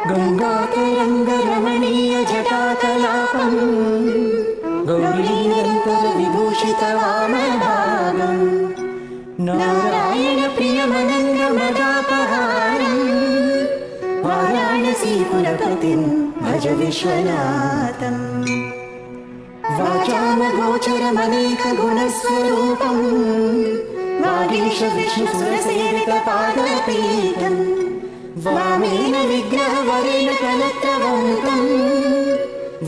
गंगातरंगरमणीय जटाकलापम् गौरीनिरन्तर विभूषित वामभागम् नारायण प्रियमनङ्गमदापहारम् वाराणसीपुरपतिं भज विश्वनाथम् वाचामगोचरमनेकगुणस्वरूपम् वागीश विष्णुसुरसेवितपादपीठम् वामेन विग्रहवरेण कलत्रवन्तम्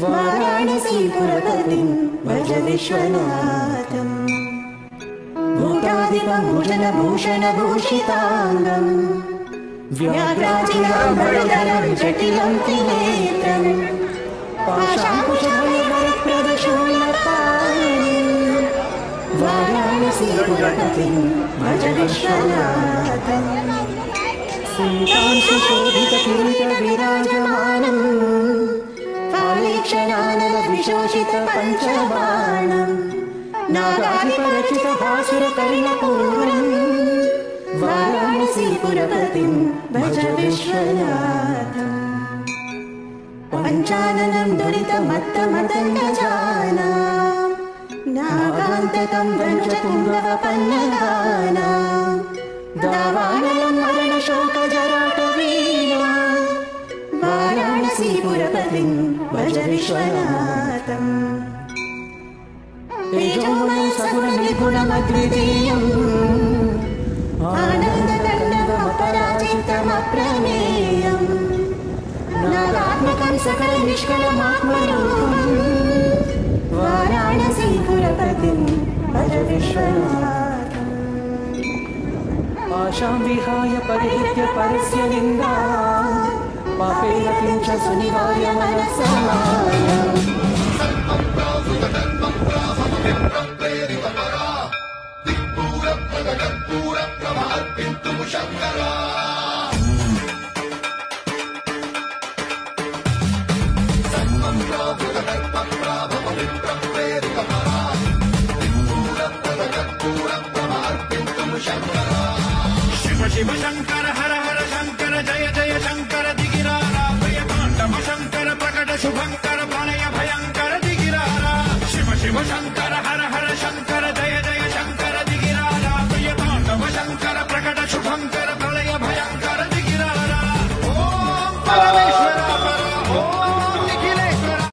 वाराणसीपुरपतिं भज विश्वनाथम् भूतादिपं भुजनभूषणभूषिताङ्गम् व्याघ्राजिनाम्बरधरं जटिलं त्रिनेत्रम् पाशाङ्कुशभयवरप्रदशूलपाणिम् वाराणसीपुरपतिं भज विश्वनाथम् सीतां सुशोभितकिरीटविराजमानम् फालेक्षणानलविशोषितपञ्चबाणम् नागाधिपरचितभासुरकर्णपूर्णम् वाराणसीपुरपतिं भज विश्वनाथम् पञ्चाननं दुरितमत्तमतङ्गजानां नागान्तकं पञ्चपुङ्गवपन्नगानां दावानलं मरणशोकजराटवीना वाराणसीपुरपतिं भज विश्वनाथम् तेजोमयं सगुणनिर्गुणमद्वितीयम् आनन्दताण्डवमपराजितमप्रमेयम् नागात्मकं सकलनिष्कलमात्मरूपम् वाराणसीपुरपतिं भज विश्वनाथम् आशां विहाय परिहृत्य परस्य निन्दा पापेरतिं च सुनिवार्य मनसमायम् शिव शिव शंकर हर हर शंकर जय जय शंकर दिगिरारा भयतांडव शंकर प्रकट शुभंकर प्रणय भयंकर दिगिरारा शिव शिव शंकर